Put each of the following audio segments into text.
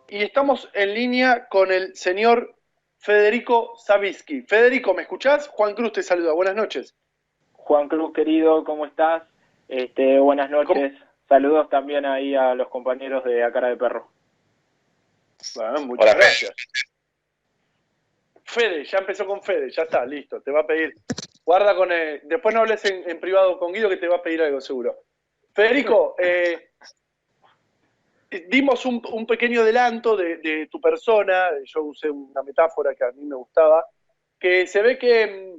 y estamos en línea con el señor Federico Savitzky. Federico, ¿me escuchás? Juan Cruz te saluda. Buenas noches. Juan Cruz, querido, ¿cómo estás? Buenas ¿Cómo? noches. Saludos también ahí a los compañeros de A Cara de Perro. Bueno, muchas gracias. Fede, ya empezó con Fede, ya está, listo. Te va a pedir. Guarda con él. Después no hables en privado con Guido que te va a pedir algo seguro. Federico, dimos un pequeño adelanto de tu persona. Yo usé una metáfora que a mí me gustaba. Que se ve que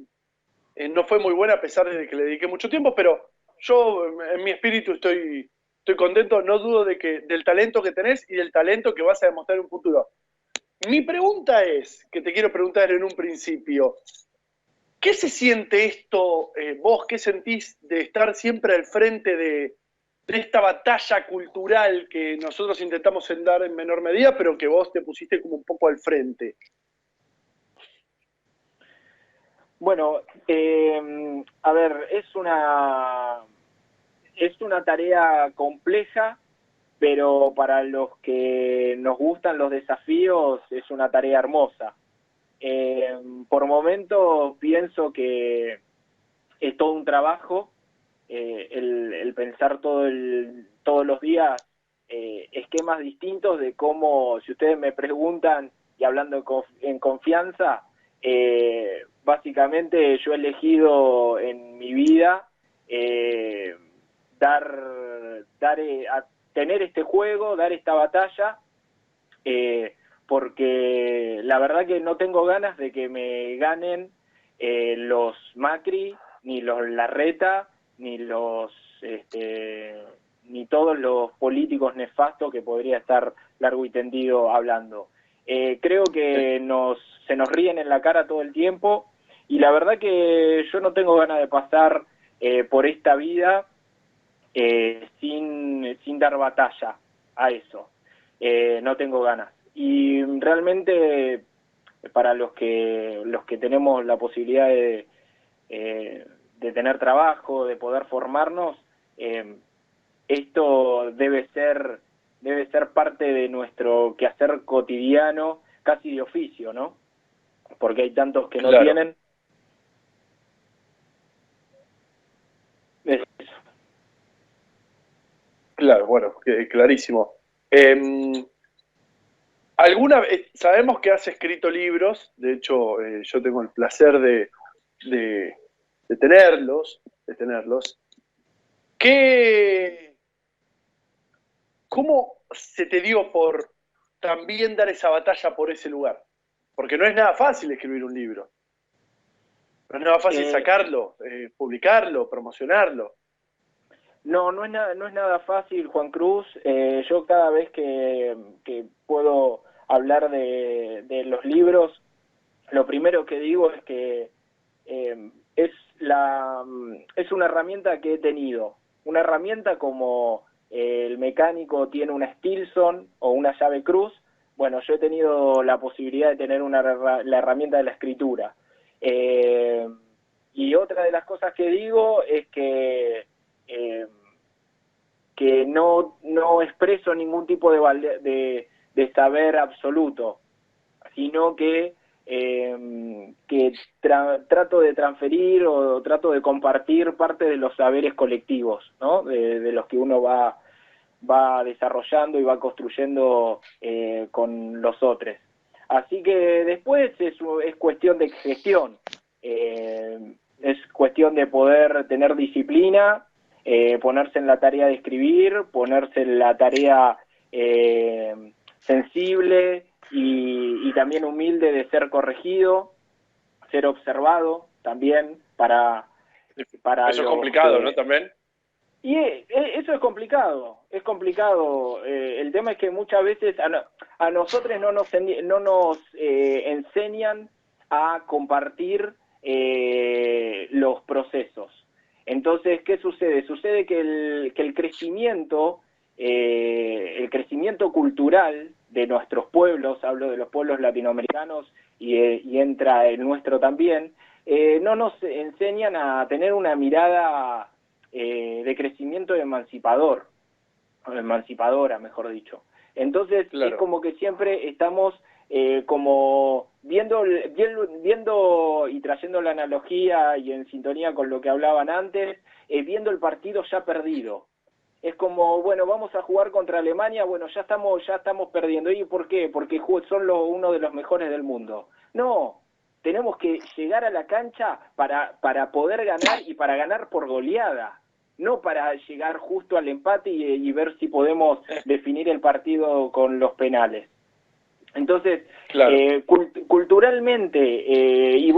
no fue muy buena a pesar de que le dediqué mucho tiempo, pero yo en mi espíritu estoy contento, no dudo del talento que tenés y del talento que vas a demostrar en un futuro. Mi pregunta es, que te quiero preguntar en un principio, ¿qué se siente esto, vos, qué sentís de estar siempre al frente de esta batalla cultural que nosotros intentamos dar en menor medida, pero que vos te pusiste como un poco al frente? Bueno, a ver, es una tarea compleja, pero para los que nos gustan los desafíos es una tarea hermosa. Por momentos pienso que es todo un trabajo, el pensar todos los días esquemas distintos de cómo, si ustedes me preguntan y hablando en confianza, básicamente yo he elegido en mi vida eh, tener este juego, dar esta batalla, porque la verdad que no tengo ganas de que me ganen los Macri, ni los Larreta, ni ni todos los políticos nefastos que podría estar largo y tendido hablando. Creo que se nos ríen en la cara todo el tiempo y la verdad que yo no tengo ganas de pasar por esta vida sin dar batalla a eso. No tengo ganas. Y realmente para los que tenemos la posibilidad de tener trabajo, de poder formarnos, esto debe ser parte de nuestro quehacer cotidiano, casi de oficio, ¿no? Porque hay tantos que no Claro. tienen. Es eso. Claro, bueno, clarísimo. Alguna vez, sabemos que has escrito libros, de hecho yo tengo el placer de, de tenerlos. ¿Qué, ¿Cómo se te dio por también dar esa batalla por ese lugar? Porque no es nada fácil escribir un libro, no es nada fácil sacarlo, publicarlo, promocionarlo. No, no es nada fácil, Juan Cruz. Yo cada vez que puedo hablar de los libros, lo primero que digo es que es una herramienta que he tenido. Una herramienta como el mecánico tiene una Stilson o una llave cruz. Bueno, yo he tenido la posibilidad de tener la herramienta de la escritura. Y otra de las cosas que digo es eh, que no expreso ningún tipo de saber absoluto, sino que trato de transferir o trato de compartir parte de los saberes colectivos, ¿no? De los que uno va desarrollando y va construyendo con los otros. Así que después es cuestión de gestión, es cuestión de poder tener disciplina, ponerse en la tarea de escribir, ponerse en la tarea sensible y también humilde de ser corregido, ser observado también para Eso es los complicado, ¿no? que... También. Y eso es complicado, es complicado. El tema es que muchas veces a nosotros no nos enseñan a compartir los procesos. Entonces, ¿qué sucede? Sucede que el crecimiento cultural de nuestros pueblos, hablo de los pueblos latinoamericanos y entra el nuestro también, no nos enseñan a tener una mirada de crecimiento emancipadora, mejor dicho. Entonces Claro. es como que siempre estamos como viendo y trayendo la analogía y en sintonía con lo que hablaban antes, viendo el partido ya perdido. Es como, bueno, vamos a jugar contra Alemania, bueno, ya estamos perdiendo. ¿Y por qué? Porque son uno de los mejores del mundo. No, tenemos que llegar a la cancha para poder ganar y para ganar por goleada, no para llegar justo al empate y ver si podemos definir el partido con los penales. Entonces, Claro. culturalmente, y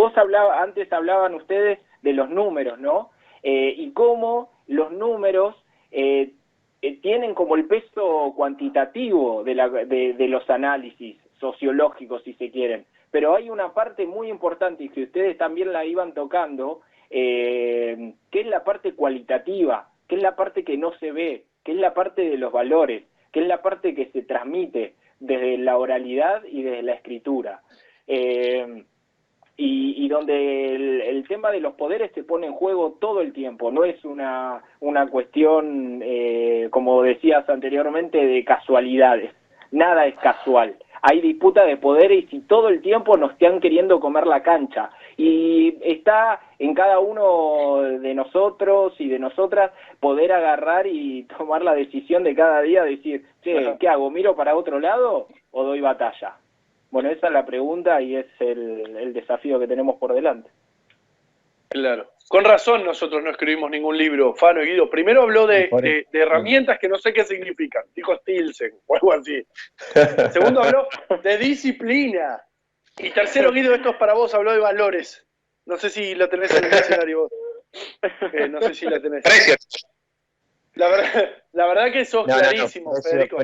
antes hablaban ustedes de los números, ¿no? Y cómo los números tienen como el peso cuantitativo de los análisis sociológicos, si se quieren. Pero hay una parte muy importante, y que ustedes también la iban tocando, que es la parte cualitativa, que es la parte que no se ve, que es la parte de los valores, que es la parte que se transmite desde la oralidad y desde la escritura. Y donde el tema de los poderes se pone en juego todo el tiempo, no es una cuestión, como decías anteriormente, de casualidades. Nada es casual. Hay disputa de poderes y todo el tiempo nos están queriendo comer la cancha. Y está en cada uno de nosotros y de nosotras poder agarrar y tomar la decisión de cada día, decir, che, ¿qué hago? ¿Miro para otro lado o doy batalla? Bueno, esa es la pregunta y es el desafío que tenemos por delante. Claro. Con razón nosotros no escribimos ningún libro, Fano y Guido. Primero habló de herramientas que no sé qué significan, dijo Stilson o algo así. Segundo habló de disciplina. Y tercero, Guido, esto es para vos, habló de valores. No sé si lo tenés en el diccionario vos. No sé si lo tenés. La verdad que sos clarísimo, Federico.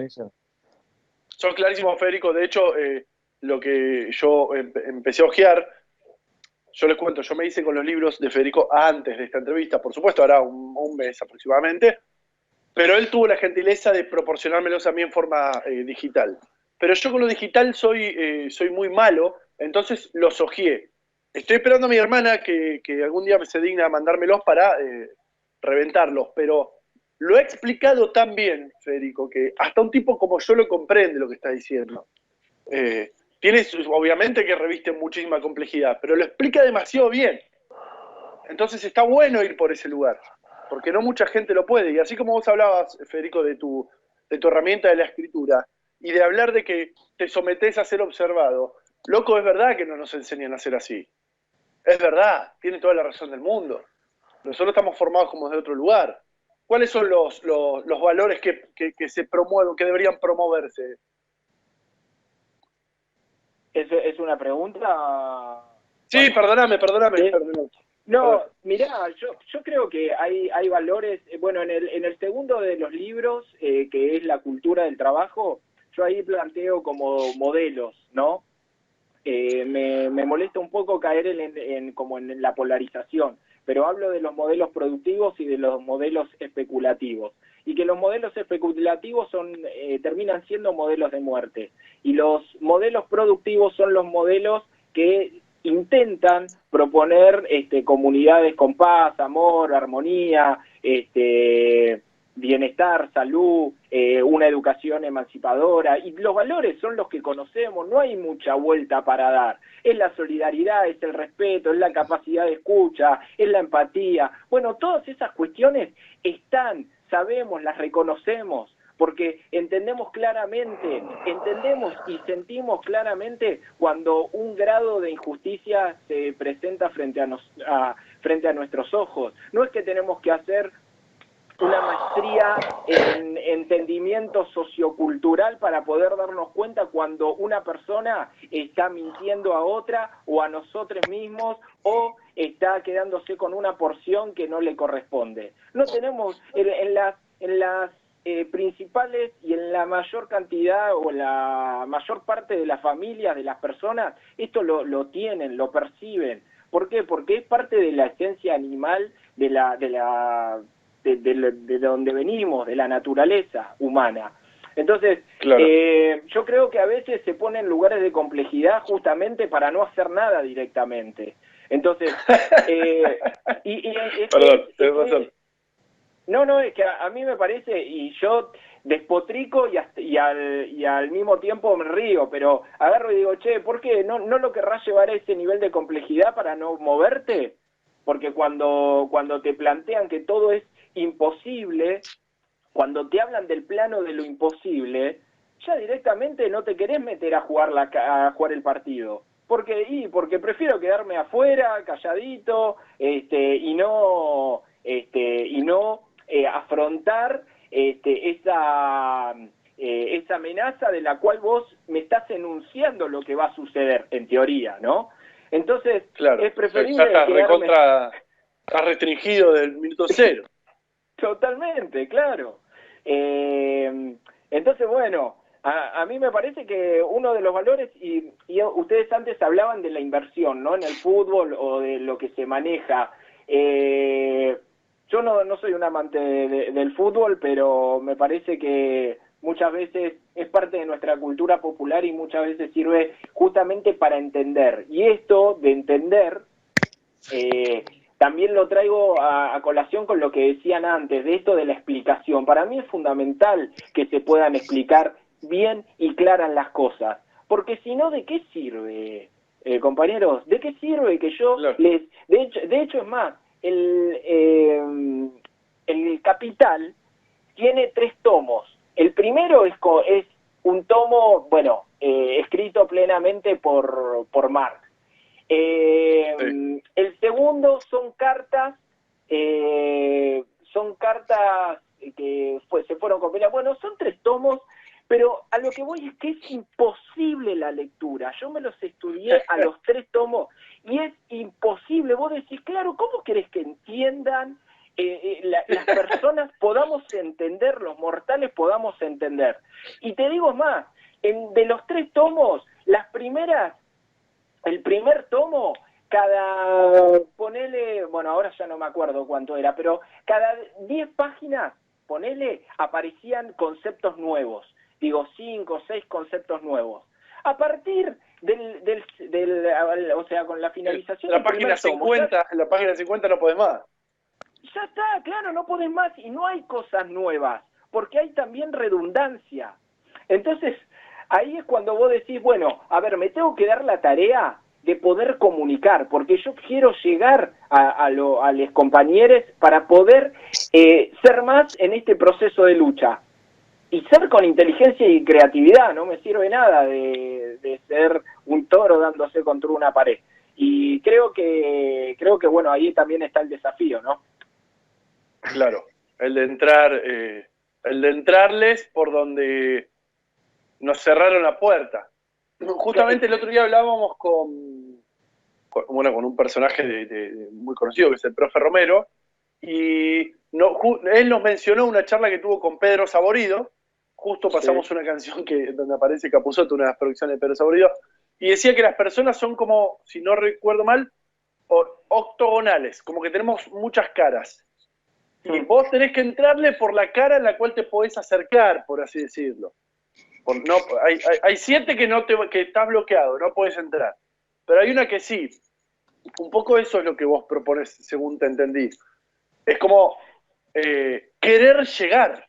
Sos clarísimo, Federico. De hecho, lo que yo empecé a ojear, yo les cuento, yo me hice con los libros de Federico antes de esta entrevista, por supuesto, hará un mes aproximadamente, pero él tuvo la gentileza de proporcionármelos a mí en forma digital. Pero yo con lo digital soy muy malo, entonces los ojeé. Estoy esperando a mi hermana que algún día se digna a mandármelos para reventarlos, pero lo he explicado tan bien, Federico, que hasta un tipo como yo lo comprende lo que está diciendo. Tienes, obviamente, que reviste muchísima complejidad, pero lo explica demasiado bien. Entonces está bueno ir por ese lugar, porque no mucha gente lo puede. Y así como vos hablabas, Federico, de tu herramienta de la escritura, y de hablar de que te sometés a ser observado, loco, es verdad que no nos enseñan a ser así. Es verdad, tiene toda la razón del mundo. Nosotros estamos formados como de otro lugar. ¿Cuáles son los valores que se promueven, que deberían promoverse? ¿Es una pregunta? Sí, perdóname. No, mirá, yo creo que hay valores, bueno, en el segundo de los libros, que es la cultura del trabajo, yo ahí planteo como modelos, ¿no? Me molesta un poco caer como en la polarización, pero hablo de los modelos productivos y de los modelos especulativos. Y que los modelos especulativos terminan siendo modelos de muerte. Y los modelos productivos son los modelos que intentan proponer comunidades con paz, amor, armonía, bienestar, salud, una educación emancipadora, y los valores son los que conocemos, no hay mucha vuelta para dar. Es la solidaridad, es el respeto, es la capacidad de escucha, es la empatía. Bueno, todas esas cuestiones están, sabemos, las reconocemos, porque entendemos y sentimos claramente cuando un grado de injusticia se presenta frente a nuestros ojos. No es que tenemos que hacer una maestría en entendimiento sociocultural para poder darnos cuenta cuando una persona está mintiendo a otra o a nosotros mismos o está quedándose con una porción que no le corresponde. No tenemos en las principales y en la mayor cantidad o la mayor parte de las familias, de las personas, esto lo tienen, lo perciben. ¿Por qué? Porque es parte de la esencia animal de donde venimos, de la naturaleza humana. Entonces, claro, yo creo que a veces se pone en lugares de complejidad justamente para no hacer nada directamente. Entonces, perdón, tenés razón. No, es que a mí me parece, y yo despotrico y al mismo tiempo me río, pero agarro y digo, che, ¿por qué? ¿No lo querrás llevar a ese nivel de complejidad para no moverte? Porque cuando te plantean que todo es imposible, cuando te hablan del plano de lo imposible, ya directamente no te querés meter a jugar el partido. Porque prefiero quedarme afuera, calladito, y no afrontar esa amenaza de la cual vos me estás enunciando lo que va a suceder, en teoría, ¿no? Entonces, claro, es preferible estás restringido del minuto cero. Totalmente, claro. Entonces, bueno, a mí me parece que uno de los valores, y ustedes antes hablaban de la inversión, ¿no? En el fútbol o de lo que se maneja. Yo no soy un amante del fútbol, pero me parece que muchas veces es parte de nuestra cultura popular y muchas veces sirve justamente para entender. Y esto de entender, también lo traigo a colación con lo que decían antes, de esto de la explicación. Para mí es fundamental que se puedan explicar bien y claras las cosas, porque si no, ¿de qué sirve, compañeros? ¿De qué sirve que yo claro. De hecho, es más, el Capital tiene 3 tomos. El primero es un tomo, bueno, escrito plenamente por Marx. Sí. El segundo son cartas que se fueron compiladas. Bueno, son 3 tomos, pero a lo que voy es que es imposible la lectura. Yo me los estudié a los 3 tomos y es imposible. Vos decís, claro, ¿cómo querés que entiendan las personas podamos entender, los mortales podamos entender? Y te digo más, de los 3 tomos, el primer tomo, ponele, bueno, ahora ya no me acuerdo cuánto era, pero cada 10 páginas, ponele, aparecían conceptos nuevos. Digo, 5 o 6 conceptos nuevos. A partir o sea, con la finalización del página 50, en la página 50 no podés más. Ya está, claro, no podés más y no hay cosas nuevas, porque hay también redundancia. Entonces, ahí es cuando vos decís, bueno, a ver, me tengo que dar la tarea de poder comunicar, porque yo quiero llegar a los compañeros para poder ser más en este proceso de lucha. Y ser con inteligencia y creatividad, no me sirve nada de ser un toro dándose contra una pared. Y creo que bueno, ahí también está el desafío, ¿no? Claro, el de entrarles por donde nos cerraron la puerta. Justamente el otro día hablábamos con un personaje muy conocido, que es el profe Romero, y él nos mencionó una charla que tuvo con Pedro Saborido. Justo pasamos una canción donde aparece Capusotto, una de las producciones de Pedro Saborido, y decía que las personas son como, si no recuerdo mal, octogonales, como que tenemos muchas caras. Y vos tenés que entrarle por la cara en la cual te podés acercar, por así decirlo. Hay 7 que estás bloqueado, no podés entrar. Pero hay una que sí. Un poco eso es lo que vos proponés, según te entendí. Es como querer llegar.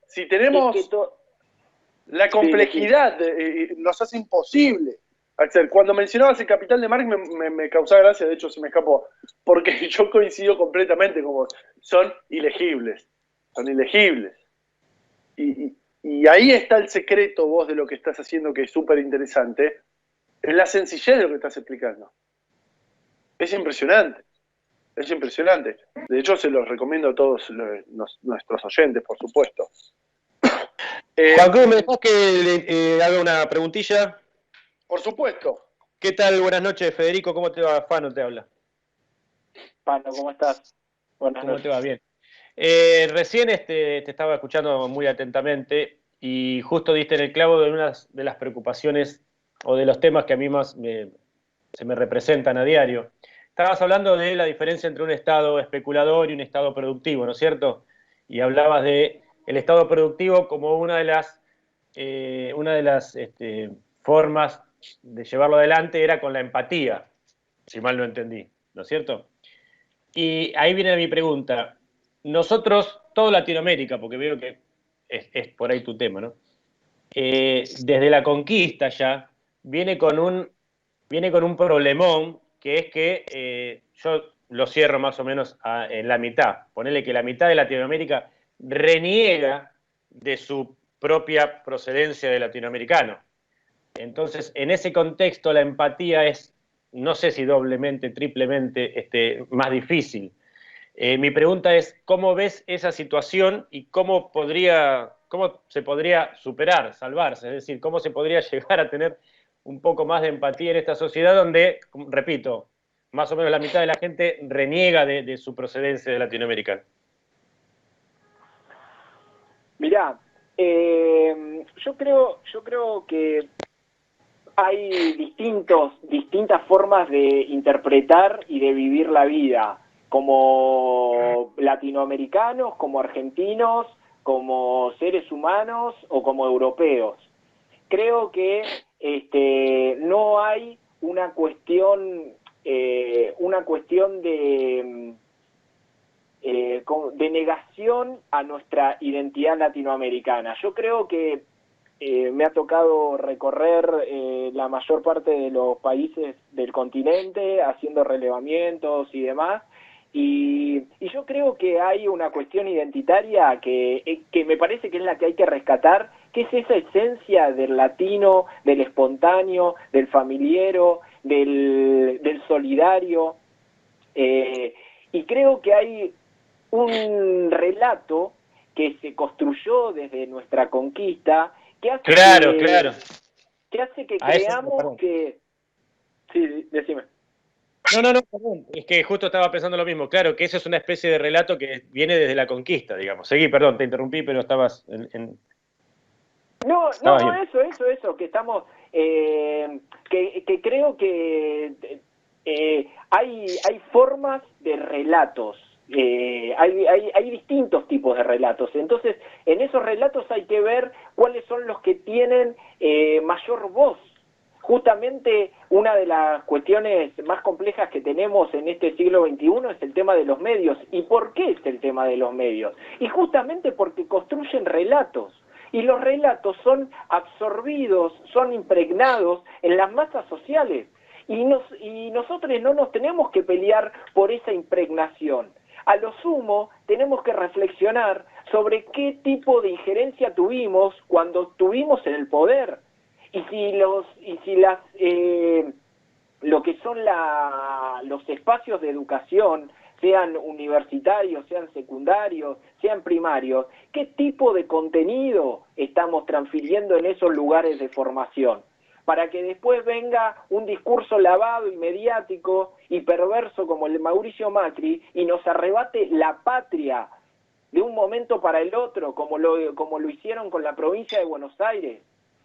Si tenemos la complejidad, nos hace imposible. Axel, cuando mencionabas el Capital de Marx me causaba gracia, de hecho se me escapó, porque yo coincido completamente con vos. Son ilegibles. Y ahí está el secreto, vos, de lo que estás haciendo, que es súper interesante, es la sencillez de lo que estás explicando. Es impresionante. De hecho, se los recomiendo a todos nuestros oyentes, por supuesto. Juan Cruz, ¿me dejás que le haga una preguntilla? Por supuesto. ¿Qué tal? Buenas noches, Federico. ¿Cómo te va? Fano te habla. Fano, ¿cómo estás? Buenas noches. ¿Cómo te va? Bien. Recién te estaba escuchando muy atentamente y justo diste en el clavo de una de las preocupaciones o de los temas que a mí más se me representan a diario. Estabas hablando de la diferencia entre un Estado especulador y un Estado productivo, ¿no es cierto? Y hablabas de el Estado productivo como una de las formas de llevarlo adelante era con la empatía, si mal no entendí, ¿no es cierto? Y ahí viene mi pregunta. Nosotros toda Latinoamérica, porque veo que es por ahí tu tema, ¿no? Desde la conquista ya viene con un problemón, que es que yo lo cierro más o menos en la mitad. Ponele que la mitad de Latinoamérica reniega de su propia procedencia de latinoamericano. Entonces, en ese contexto, la empatía es, no sé si doblemente, triplemente, más difícil. Mi pregunta es, ¿cómo ves esa situación y cómo se podría superar, salvarse? Es decir, ¿cómo se podría llegar a tener un poco más de empatía en esta sociedad donde, repito, más o menos la mitad de la gente reniega de su procedencia de latinoamericana? Mirá, yo creo que hay distintas formas de interpretar y de vivir la vida, como latinoamericanos, como argentinos, como seres humanos o como europeos. Creo que no hay una cuestión de negación a nuestra identidad latinoamericana. Yo creo que me ha tocado recorrer la mayor parte de los países del continente, haciendo relevamientos y demás, y yo creo que hay una cuestión identitaria que me parece que es la que hay que rescatar, que es esa esencia del latino, del espontáneo, del familiero, del solidario, y creo que hay un relato que se construyó desde nuestra conquista que hace Claro, claro. que hace que A eso, creamos perdón. que... Sí, decime. No, perdón. Es que justo estaba pensando lo mismo. Claro, que eso es una especie de relato que viene desde la conquista, digamos. Seguí, perdón, te interrumpí, pero estabas estabas bien. Eso, que estamos, que creo que hay formas de relatos, hay distintos tipos de relatos, entonces en esos relatos hay que ver cuáles son los que tienen mayor voz. Justamente una de las cuestiones más complejas que tenemos en este siglo XXI es el tema de los medios. ¿Y por qué es el tema de los medios? Y justamente porque construyen relatos. Y los relatos son absorbidos, son impregnados en las masas sociales. Y nosotros no nos tenemos que pelear por esa impregnación. A lo sumo, tenemos que reflexionar sobre qué tipo de injerencia tuvimos cuando estuvimos en el poder. Lo que son los espacios de educación, sean universitarios, sean secundarios, sean primarios, qué tipo de contenido estamos transfiriendo en esos lugares de formación, para que después venga un discurso lavado y mediático y perverso como el de Mauricio Macri y nos arrebate la patria de un momento para el otro, como lo hicieron con la provincia de Buenos Aires.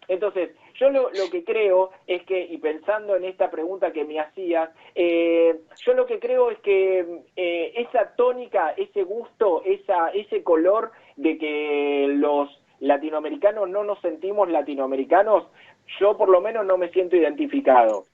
Entonces, yo lo que creo es que, y pensando en esta pregunta que me hacías, yo lo que creo es que esa tónica, ese gusto, ese color de que los latinoamericanos no nos sentimos latinoamericanos, yo por lo menos no me siento identificado.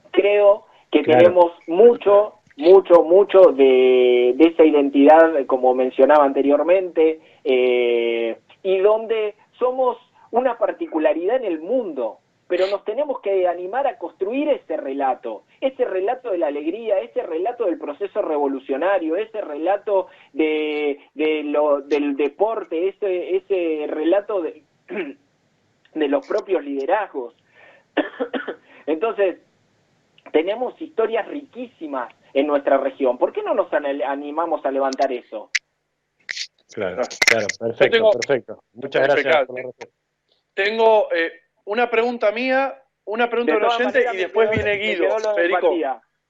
Creo que tenemos mucho de esa identidad, como mencionaba anteriormente, y donde somos una particularidad en el mundo, pero nos tenemos que animar a construir ese relato de la alegría, ese relato del proceso revolucionario, ese relato del deporte, ese relato de los propios liderazgos. Entonces, tenemos historias riquísimas en nuestra región. ¿Por qué no nos animamos a levantar eso? Claro, perfecto. Muchas gracias por la respuesta. Tengo una pregunta mía, una pregunta de un oyente y después viene Guido. Federico,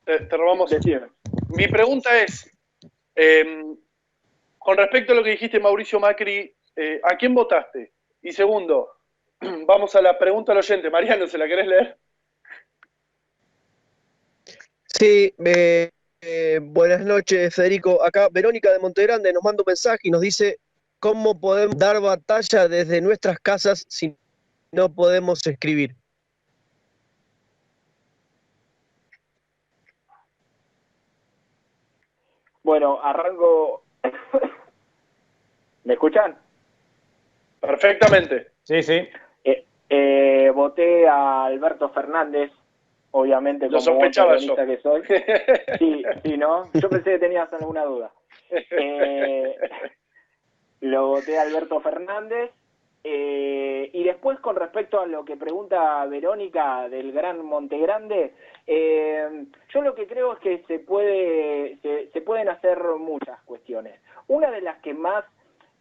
te robamos. Decime. Mi pregunta es, con respecto a lo que dijiste, Mauricio Macri, ¿a quién votaste? Y segundo, vamos a la pregunta al oyente. Mariano, ¿se la querés leer? Sí, buenas noches, Federico. Acá Verónica de Montegrande nos manda un mensaje y nos dice cómo podemos dar batalla desde nuestras casas si no podemos escribir. Bueno, arranco ¿Me escuchan? Perfectamente. Sí, sí. Voté a Alberto Fernández, obviamente Lo como buen sospechaba yo. peronista que soy. Sí, ¿no? Yo pensé que tenías alguna duda. Lo voté a Alberto Fernández. Y después, con respecto a lo que pregunta Verónica del Gran Montegrande, yo lo que creo es que se pueden hacer muchas cuestiones. Una de las que más,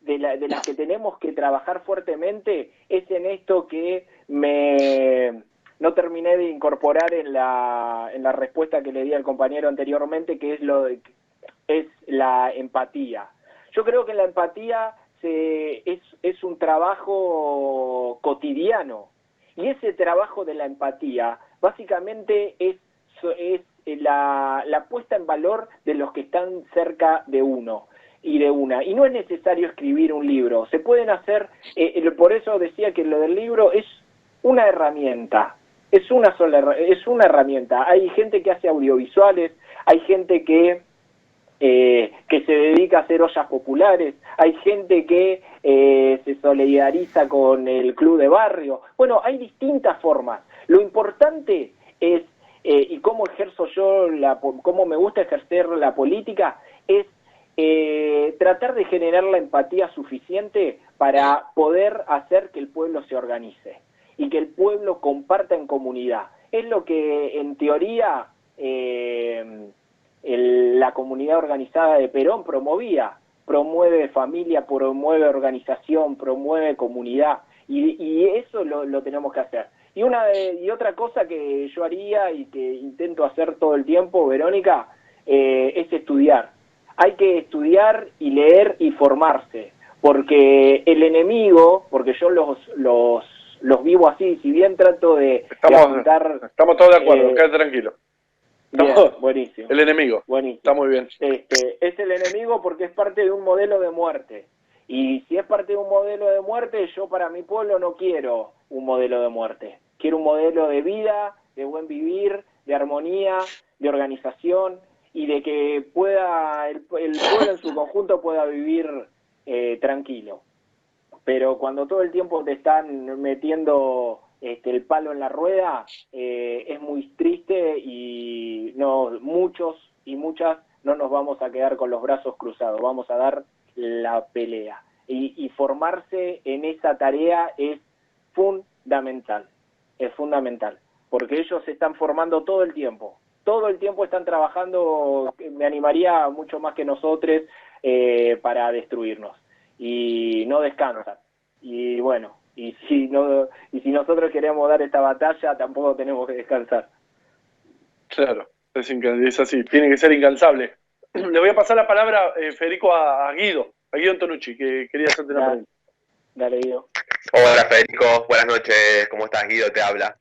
de las que tenemos que trabajar fuertemente es en esto que no terminé de incorporar en la respuesta que le di al compañero anteriormente, que es la empatía. Yo creo que la empatía es un trabajo cotidiano, y ese trabajo de la empatía básicamente es la puesta en valor de los que están cerca de uno y de una, y no es necesario escribir un libro, se pueden hacer, por eso decía que lo del libro es una herramienta, es una herramienta. Hay gente que hace audiovisuales, hay gente que se dedica a hacer ollas populares, hay gente que se solidariza con el club de barrio. Bueno, hay distintas formas. Lo importante es, y cómo ejerzo yo, cómo me gusta ejercer la política, es tratar de generar la empatía suficiente para poder hacer que el pueblo se organice y que el pueblo comparta en comunidad. Es lo que en teoría la comunidad organizada de Perón promueve familia, promueve organización, promueve comunidad, y eso lo tenemos que hacer. Y otra cosa que yo haría y que intento hacer todo el tiempo, Verónica, es estudiar. Hay que estudiar y leer y formarse, porque el enemigo, porque yo los vivo así, si bien trato de apuntar... Estamos todos de acuerdo, quédate tranquilo. Bien, buenísimo. El enemigo. Buenísimo. Está muy bien. Es el enemigo porque es parte de un modelo de muerte. Y si es parte de un modelo de muerte, yo para mi pueblo no quiero un modelo de muerte. Quiero un modelo de vida, de buen vivir, de armonía, de organización, y de que el pueblo en su conjunto pueda vivir tranquilo. Pero cuando todo el tiempo te están metiendo el palo en la rueda, es muy triste, y muchos y muchas no nos vamos a quedar con los brazos cruzados, vamos a dar la pelea. Y formarse en esa tarea es fundamental, porque ellos se están formando todo el tiempo están trabajando, me animaría mucho más que nosotros, para destruirnos, y no descansan. Y bueno, y si nosotros queremos dar esta batalla, tampoco tenemos que descansar. Claro, es así, tiene que ser incansable. Le voy a pasar la palabra, Federico, a Guido Antonucci, que quería hacerte una pregunta. Dale, Guido. Hola, Federico, buenas noches, ¿cómo estás? Guido te habla.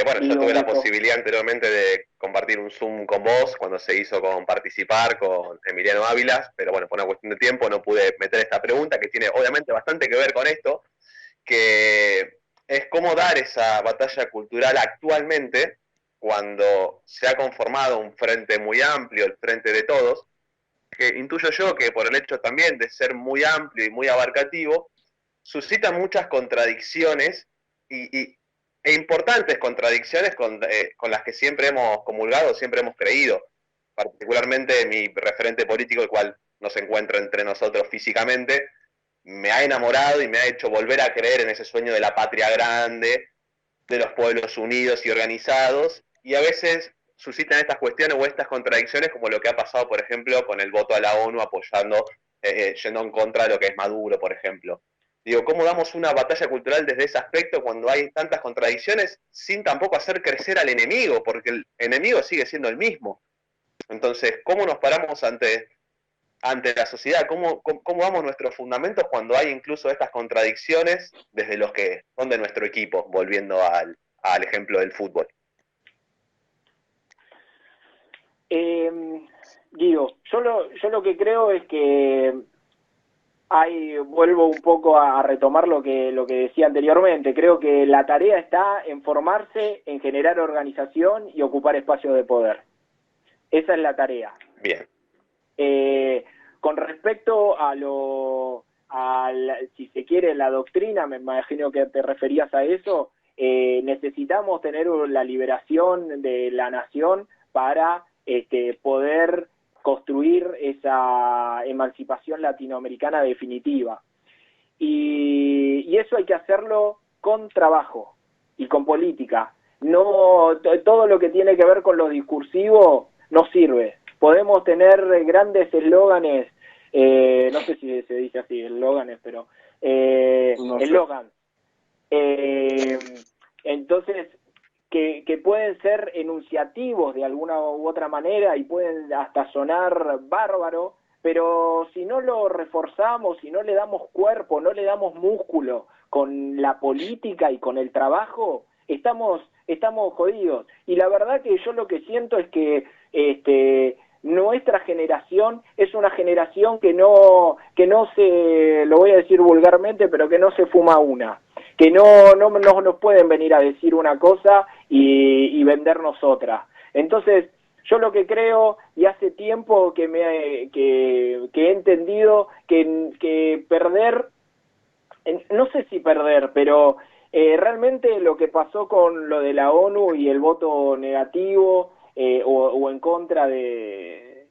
Bueno, Guido, yo tuve la posibilidad anteriormente de compartir un Zoom con vos cuando se hizo con Participar con Emiliano Ávilas, pero bueno, por una cuestión de tiempo no pude meter esta pregunta, que tiene obviamente bastante que ver con esto, que es cómo dar esa batalla cultural actualmente, cuando se ha conformado un frente muy amplio, el frente de todos, que intuyo yo que por el hecho también de ser muy amplio y muy abarcativo, suscita muchas contradicciones e importantes contradicciones con las que siempre hemos comulgado, siempre hemos creído. Particularmente mi referente político, el cual no se encuentra entre nosotros físicamente, me ha enamorado y me ha hecho volver a creer en ese sueño de la patria grande, de los pueblos unidos y organizados, y a veces suscitan estas cuestiones o estas contradicciones, como lo que ha pasado, por ejemplo, con el voto a la ONU apoyando, yendo en contra de lo que es Maduro, por ejemplo. Digo, ¿cómo damos una batalla cultural desde ese aspecto cuando hay tantas contradicciones sin tampoco hacer crecer al enemigo? Porque el enemigo sigue siendo el mismo. Entonces, ¿cómo nos paramos ante la sociedad? ¿Cómo damos nuestros fundamentos cuando hay incluso estas contradicciones desde los que son de nuestro equipo, volviendo al ejemplo del fútbol? Guido, yo lo que creo es que vuelvo un poco a retomar lo que decía anteriormente. Creo que la tarea está en formarse, en generar organización y ocupar espacios de poder. Esa es la tarea. Bien. Con respecto a lo si se quiere, la doctrina, me imagino que te referías a eso, necesitamos tener la liberación de la nación para poder construir esa emancipación latinoamericana definitiva. Y eso hay que hacerlo con trabajo y con política. No, todo lo que tiene que ver con lo discursivo no sirve. Podemos tener grandes eslóganes, no sé si se dice así, eslóganes, pero eslóganes. Entonces, que pueden ser enunciativos de alguna u otra manera y pueden hasta sonar bárbaro, pero si no lo reforzamos, si no le damos cuerpo, no le damos músculo con la política y con el trabajo, estamos jodidos. Y la verdad que yo lo que siento es que nuestra generación es una generación que no se, lo voy a decir vulgarmente, pero que no se fuma una, que no nos pueden venir a decir una cosa y vendernos otra. Entonces, yo lo que creo, y hace tiempo que he entendido que perder, no sé si perder, pero realmente lo que pasó con lo de la ONU y el voto negativo o en contra del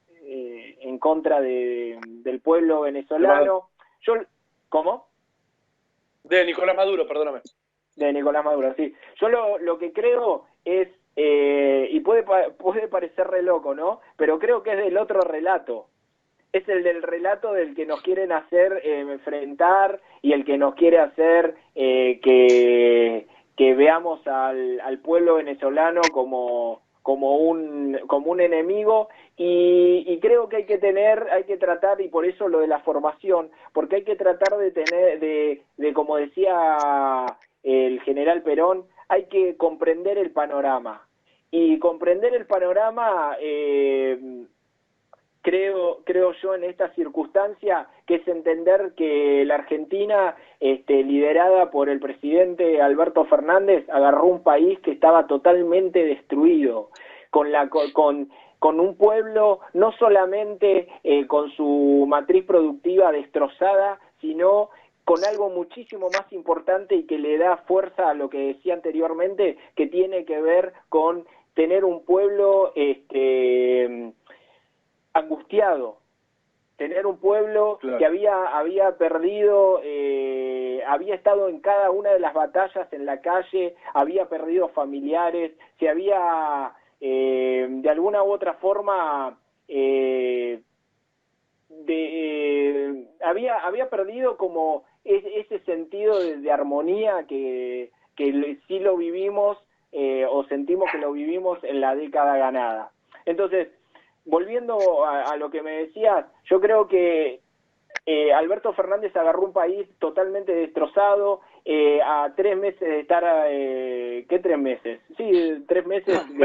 pueblo venezolano, ¿cómo? De Nicolás Maduro, perdóname. De Nicolás Maduro, sí. Yo lo que creo es, y puede parecer re loco, ¿no? Pero creo que es del otro relato. Es el del relato del que nos quieren hacer enfrentar y el que nos quiere hacer que veamos al pueblo venezolano como un enemigo, y creo que hay que tratar, y por eso lo de la formación, porque hay que tratar de tener, de como decía el general Perón, hay que comprender el panorama, y comprender el panorama creo yo en esta circunstancia que es entender que la Argentina, liderada por el presidente Alberto Fernández, agarró un país que estaba totalmente destruido, con un pueblo no solamente con su matriz productiva destrozada, sino con algo muchísimo más importante y que le da fuerza a lo que decía anteriormente, que tiene que ver con tener un pueblo angustiado, tener un pueblo claro, que había perdido, había estado en cada una de las batallas en la calle, había perdido familiares, se había de alguna u otra forma había perdido como ese sentido de armonía que sí lo vivimos o sentimos que lo vivimos en la década ganada. Entonces, volviendo a lo que me decías, yo creo que Alberto Fernández agarró un país totalmente destrozado, a 3 meses de estar, ¿qué 3 meses? Sí, 3 meses sí,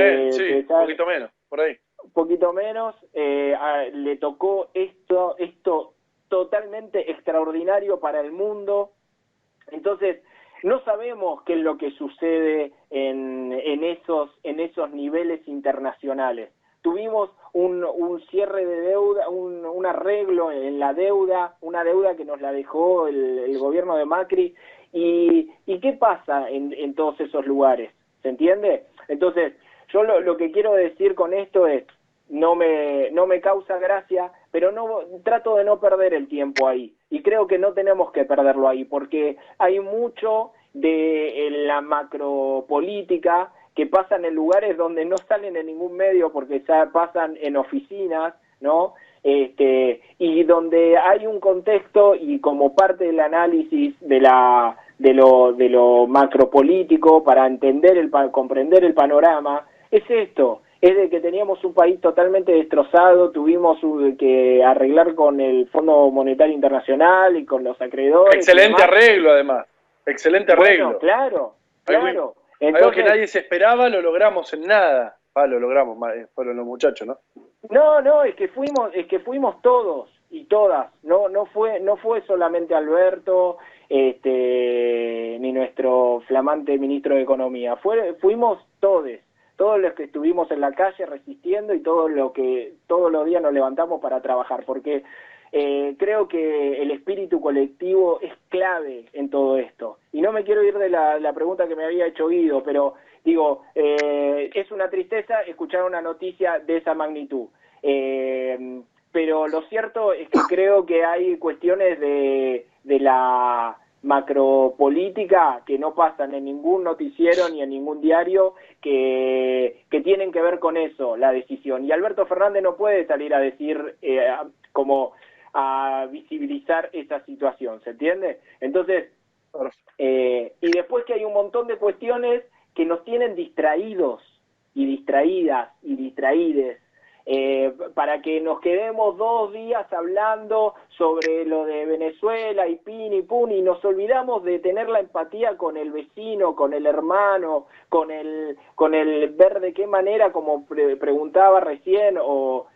de estar, un poquito menos, por ahí. Un poquito menos, le tocó esto totalmente extraordinario para el mundo. Entonces, no sabemos qué es lo que sucede en esos niveles internacionales. Tuvimos un cierre de deuda, un arreglo en la deuda, una deuda que nos la dejó el gobierno de Macri. ¿Y qué pasa en todos esos lugares? ¿Se entiende? Entonces, yo lo que quiero decir con esto es, no me causa gracia, pero trato de no perder el tiempo ahí. Y creo que no tenemos que perderlo ahí, porque hay mucho de la macropolítica que pasan en lugares donde no salen en ningún medio porque ya pasan en oficinas, ¿no? Y donde hay un contexto y como parte del análisis de lo macropolítico para comprender el panorama, es esto, es de que teníamos un país totalmente destrozado, tuvimos que arreglar con el Fondo Monetario Internacional y con los acreedores. Excelente arreglo, además. Excelente arreglo. Bueno, claro. Entonces, algo que nadie se esperaba, lo logramos en nada. Lo logramos, fueron los muchachos, ¿no? No, es que fuimos todos y todas. No fue solamente Alberto, ni nuestro flamante ministro de Economía. Fuimos todos los que estuvimos en la calle resistiendo y todos los días nos levantamos para trabajar, porque creo que el espíritu colectivo es clave en todo esto. Y no me quiero ir de la pregunta que me había hecho Guido, pero digo, es una tristeza escuchar una noticia de esa magnitud. Pero lo cierto es que creo que hay cuestiones de la macropolítica que no pasan en ningún noticiero ni en ningún diario que tienen que ver con eso, la decisión. Y Alberto Fernández no puede salir a decir como a visibilizar esa situación, ¿se entiende? Entonces, y después que hay un montón de cuestiones que nos tienen distraídos y distraídas y distraídes, para que nos quedemos 2 días hablando sobre lo de Venezuela y pin y pun, y nos olvidamos de tener la empatía con el vecino, con el hermano, con el ver de qué manera, como preguntaba recién, o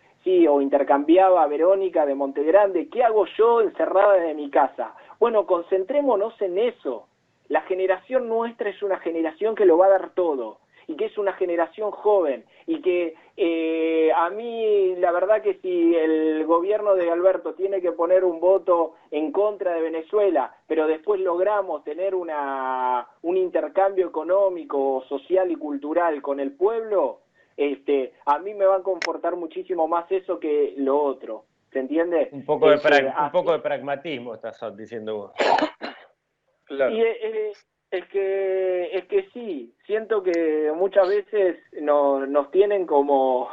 intercambiaba Verónica de Montegrande, ¿qué hago yo encerrada desde mi casa? Bueno, concentrémonos en eso. La generación nuestra es una generación que lo va a dar todo, y que es una generación joven, y que a mí la verdad que si el gobierno de Alberto tiene que poner un voto en contra de Venezuela, pero después logramos tener un intercambio económico, social y cultural con el pueblo, a mí me va a confortar muchísimo más eso que lo otro, ¿se entiende? Un poco de pragmatismo estás diciendo vos. Claro. Y es que sí, siento que muchas veces nos tienen como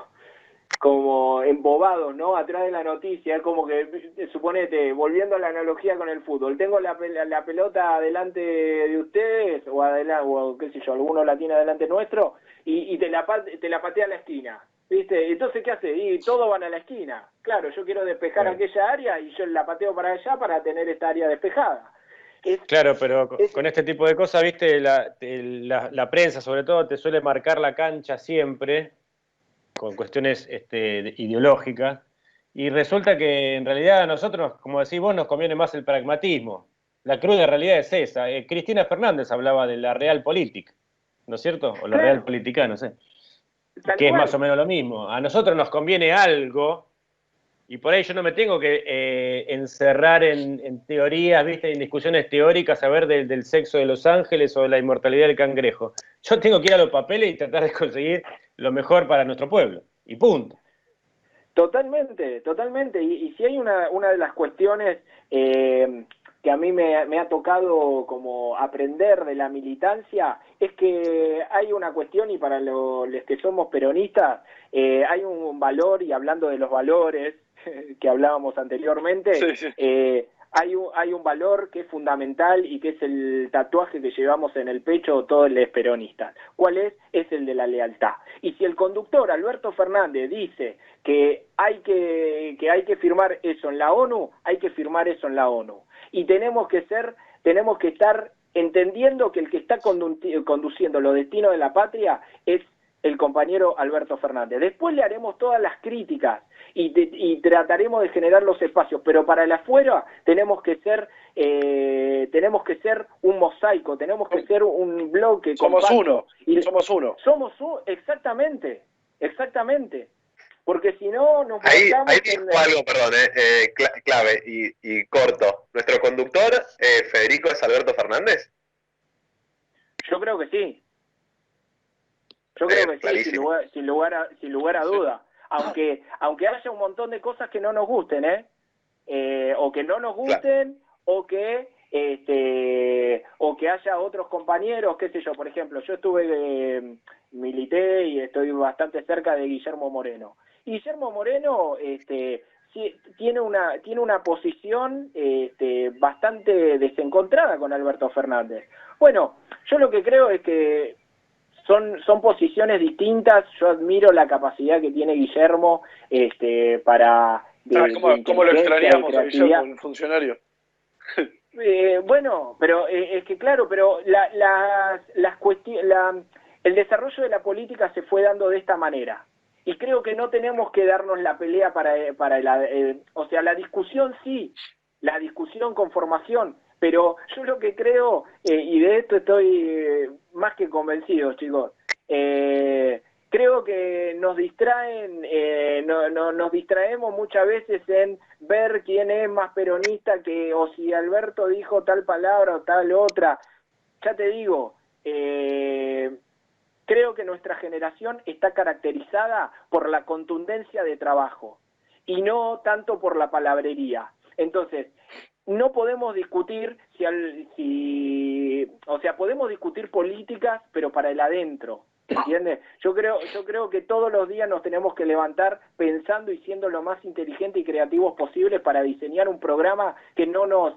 embobados, ¿no? Atrás de la noticia, es como que, suponete, volviendo a la analogía con el fútbol, tengo la pelota delante de ustedes, o qué sé yo, alguno la tiene delante nuestro, y te la patea a la esquina, ¿viste? Entonces, ¿qué hace? Y todos van a la esquina. Claro, yo quiero despejar aquella área y yo la pateo para allá para tener esta área despejada. Claro, pero con este tipo de cosas, viste, la prensa sobre todo te suele marcar la cancha siempre con cuestiones ideológicas, y resulta que en realidad a nosotros, como decís vos, nos conviene más el pragmatismo. La cruda realidad es esa. Cristina Fernández hablaba de la realpolitik, ¿no es cierto? O la realpolitik, no sé. Que es más o menos lo mismo. A nosotros nos conviene algo, y por ahí yo no me tengo que encerrar en teorías, ¿viste? En discusiones teóricas, a ver del sexo de los ángeles o de la inmortalidad del cangrejo. Yo tengo que ir a los papeles y tratar de conseguir lo mejor para nuestro pueblo. Y punto. Totalmente, totalmente. Y si hay una de las cuestiones que a mí me ha tocado como aprender de la militancia, es que hay una cuestión, y para los que somos peronistas, hay un valor, y hablando de los valores que hablábamos anteriormente, hay un valor que es fundamental y que es el tatuaje que llevamos en el pecho todos los peronistas. ¿Cuál es? Es el de la lealtad. Y si el conductor Alberto Fernández dice que hay que firmar eso en la ONU, hay que firmar eso en la ONU. Y tenemos que estar entendiendo que el que está conduciendo los destinos de la patria es el compañero Alberto Fernández. Después le haremos todas las críticas y trataremos de generar los espacios, pero para el afuera tenemos que ser un mosaico, tenemos que ser un bloque. Somos compacto. uno. Somos uno, exactamente. Porque si no nos ahí dijo algo, perdón, clave y corto. ¿Nuestro conductor, Federico, es Alberto Fernández? Yo creo que sí. Yo creo que sí, sin lugar a duda. Aunque haya un montón de cosas que no nos gusten, o que no nos gusten, claro. o que haya otros compañeros, qué sé yo, por ejemplo, yo milité y estoy bastante cerca de Guillermo Moreno. Y Guillermo Moreno tiene una posición bastante desencontrada con Alberto Fernández. Bueno, yo lo que creo es que son posiciones distintas. Yo admiro la capacidad que tiene Guillermo para... ¿Cómo lo extrañamos a Guillermo, el funcionario? Bueno, pero es que claro, pero el desarrollo de la política se fue dando de esta manera. Y creo que no tenemos que darnos la pelea o sea, la discusión sí, la discusión con formación, pero yo lo que creo, y de esto estoy más que convencido, chicos, que creo que nos distraen, nos distraemos muchas veces en ver quién es más peronista o si Alberto dijo tal palabra o tal otra. Ya te digo, creo que nuestra generación está caracterizada por la contundencia de trabajo y no tanto por la palabrería. Entonces, no podemos discutir o sea, podemos discutir políticas, pero para el adentro, ¿entiendes? Yo creo que todos los días nos tenemos que levantar pensando y siendo lo más inteligente y creativos posibles para diseñar un programa que no nos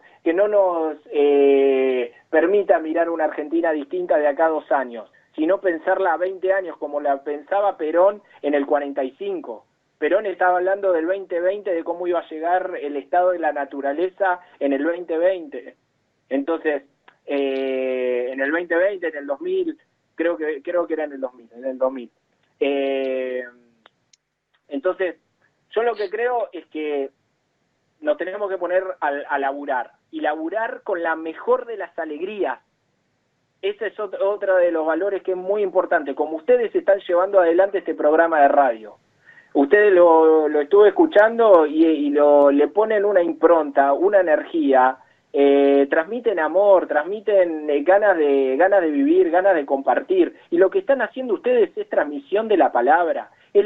permita mirar una Argentina distinta de acá a 2 años, sino pensarla a 20 años como la pensaba Perón en el 45. Perón estaba hablando del 2020, de cómo iba a llegar el estado de la naturaleza en el 2020. Entonces, en el 2020, en el 2000, creo que era en el 2000. Entonces, yo lo que creo es que nos tenemos que poner a laburar, y laburar con la mejor de las alegrías. Ese es otro de los valores que es muy importante, como ustedes están llevando adelante este programa de radio. Ustedes lo estuve escuchando y le ponen una impronta, una energía, transmiten amor, transmiten ganas de vivir, ganas de compartir. Y lo que están haciendo ustedes es transmisión de la palabra, es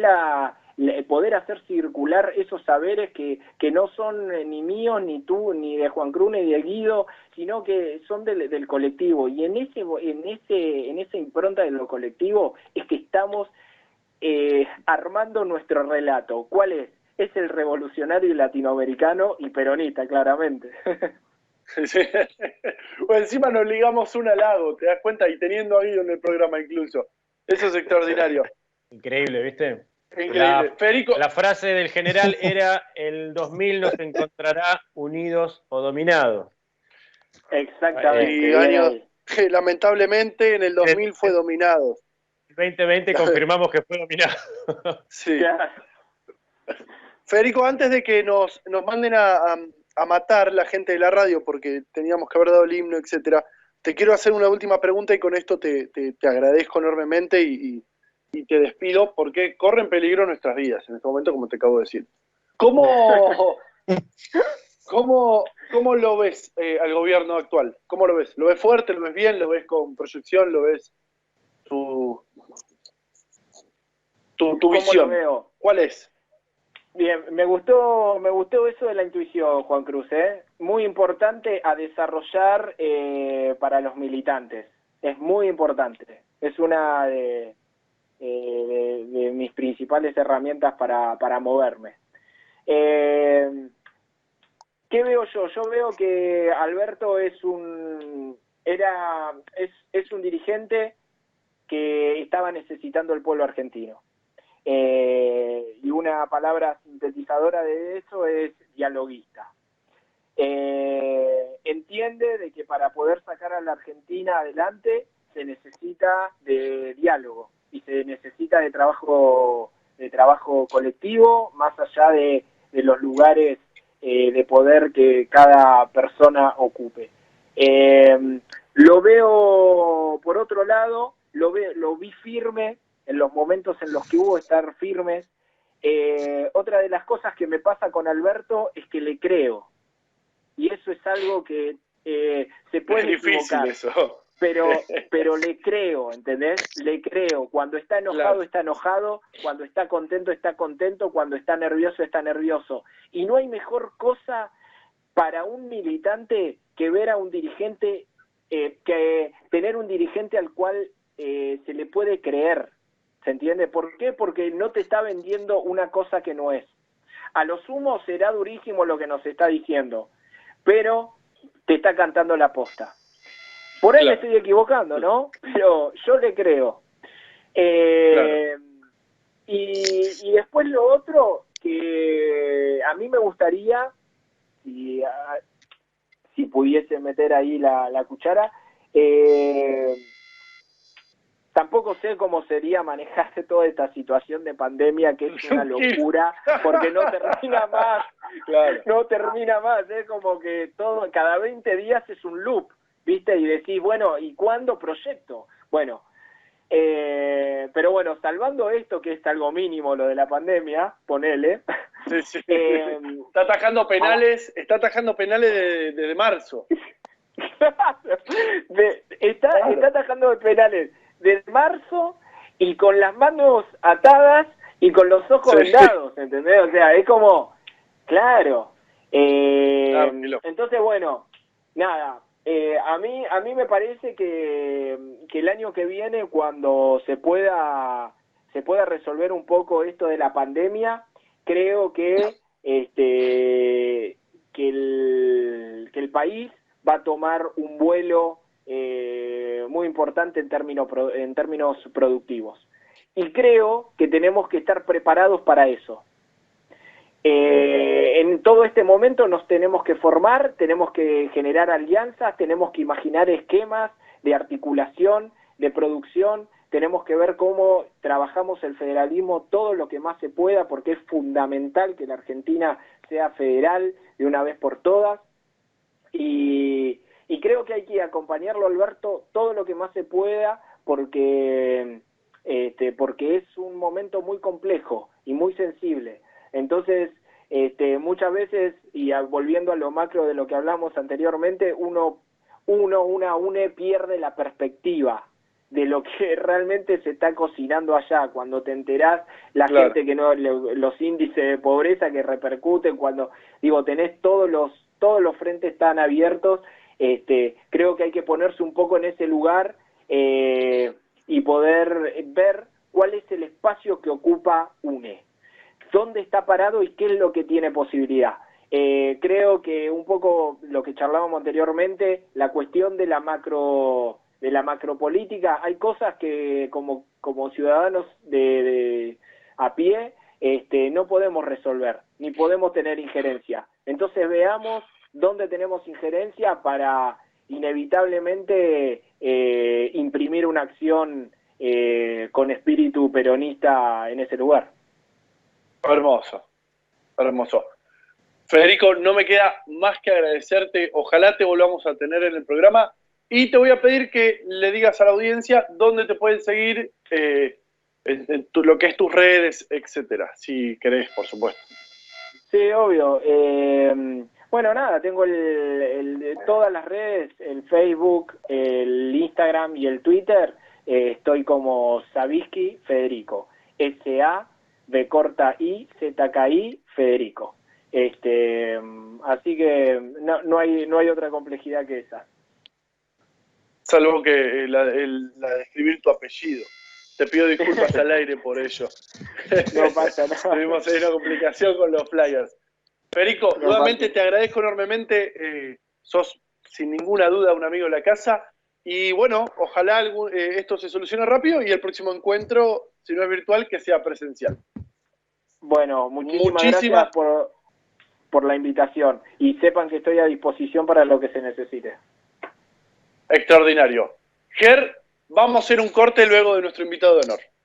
poder hacer circular esos saberes que no son ni míos, ni tú, ni de Juan Cruz, ni de Guido, sino que son del colectivo. Y en esa impronta de lo colectivo es que estamos armando nuestro relato. ¿Cuál es? Es el revolucionario latinoamericano y peronista, claramente. Sí. Bueno, encima nos ligamos un halago, ¿te das cuenta? Y teniendo a Guido en el programa incluso. Eso es extraordinario. Increíble, ¿viste? Increíble. Federico. La frase del general era: el 2000 nos encontrará unidos o dominados. Exactamente. Lamentablemente en el 2000 fue dominado. 2020 confirmamos que fue dominado. Sí. Federico, antes de que nos manden a matar la gente de la radio porque teníamos que haber dado el himno, etcétera, te quiero hacer una última pregunta y con esto te agradezco enormemente y te despido porque corren peligro nuestras vidas en este momento, como te acabo de decir. ¿Cómo lo ves al gobierno actual? ¿Cómo lo ves? ¿Lo ves fuerte? ¿Lo ves bien? ¿Lo ves con proyección? ¿Lo ves tu visión? Lo veo? ¿Cuál es? Bien, me gustó eso de la intuición, Juan Cruz, muy importante a desarrollar para los militantes, es muy importante, es una de mis principales herramientas para moverme. ¿Qué veo yo? Yo veo que Alberto es un dirigente que estaba necesitando el pueblo argentino. Y una palabra sintetizadora de eso es dialoguista. Entiende de que para poder sacar a la Argentina adelante se necesita de diálogo y se necesita de trabajo colectivo, más allá de los lugares de poder que cada persona ocupe. Lo veo, por otro lado, lo vi firme en los momentos en los que hubo estar firmes. Otra de las cosas que me pasa con Alberto es que le creo. Y eso es algo que se puede equivocar. Es difícil eso. Pero le creo, ¿entendés? Le creo. Cuando está enojado, claro, está enojado. Cuando está contento. Cuando está nervioso, está nervioso. Y no hay mejor cosa para un militante que ver a un dirigente, que tener un dirigente al cual se le puede creer. ¿Se entiende? ¿Por qué? Porque no te está vendiendo una cosa que no es. A lo sumo será durísimo lo que nos está diciendo, pero te está cantando la posta. Por ahí, claro, me estoy equivocando, ¿no? Pero yo le creo. Claro. Y después lo otro que a mí me gustaría, si pudiese meter ahí la cuchara, tampoco sé cómo sería manejarse toda esta situación de pandemia, que es una locura, porque no termina más, claro, no termina más, es como que todo, cada 20 días es un loop, ¿viste? Y decís, bueno, ¿y cuándo proyecto? Bueno, Pero bueno, salvando esto, que es algo mínimo, lo de la pandemia, ponele. Sí, sí. Está atajando penales desde marzo. Está atajando de penales desde marzo y con las manos atadas y con los ojos vendados, ¿entendés? O sea, es como, claro. Entonces, bueno, nada. A mí me parece que el año que viene, cuando se pueda resolver un poco esto de la pandemia, creo que el país va a tomar un vuelo muy importante en términos productivos. Y creo que tenemos que estar preparados para eso. En todo este momento nos tenemos que formar, tenemos que generar alianzas, tenemos que imaginar esquemas de articulación, de producción, tenemos que ver cómo trabajamos el federalismo todo lo que más se pueda, porque es fundamental que la Argentina sea federal de una vez por todas. Y creo que hay que acompañarlo, Alberto, todo lo que más se pueda, porque es un momento muy complejo y muy sensible. Entonces, muchas veces, y volviendo a lo macro de lo que hablamos anteriormente, una pierde la perspectiva de lo que realmente se está cocinando allá. Cuando te enterás, gente que no, los índices de pobreza que repercuten, cuando, tenés todos los frentes tan abiertos, creo que hay que ponerse un poco en ese lugar y poder ver cuál es el espacio que ocupa UNE, dónde está parado y qué es lo que tiene posibilidad. Creo que un poco lo que charlábamos anteriormente, la cuestión de la macropolítica, hay cosas que como ciudadanos a pie no podemos resolver, ni podemos tener injerencia. Entonces veamos dónde tenemos injerencia para inevitablemente imprimir una acción con espíritu peronista en ese lugar. Hermoso, hermoso. Federico, no me queda más que agradecerte. Ojalá te volvamos a tener en el programa. Y te voy a pedir que le digas a la audiencia dónde te pueden seguir, lo que es tus redes, etcétera, si querés, por supuesto. Sí, obvio. Bueno, nada, tengo todas las redes, el Facebook, el Instagram y el Twitter. Estoy como Savisky Federico. SABI Federico. Así que no hay otra complejidad que esa. Salvo que la de escribir tu apellido. Te pido disculpas al aire por ello. No pasa nada. Tuvimos ahí una complicación con los flyers. Federico, nuevamente te agradezco enormemente. Sos sin ninguna duda un amigo de la casa. Y bueno, ojalá esto se solucione rápido y el próximo encuentro, si no es virtual, que sea presencial. Bueno, muchísimas gracias por la invitación. Y sepan que estoy a disposición para lo que se necesite. Extraordinario. Ger, vamos a hacer un corte luego de nuestro invitado de honor.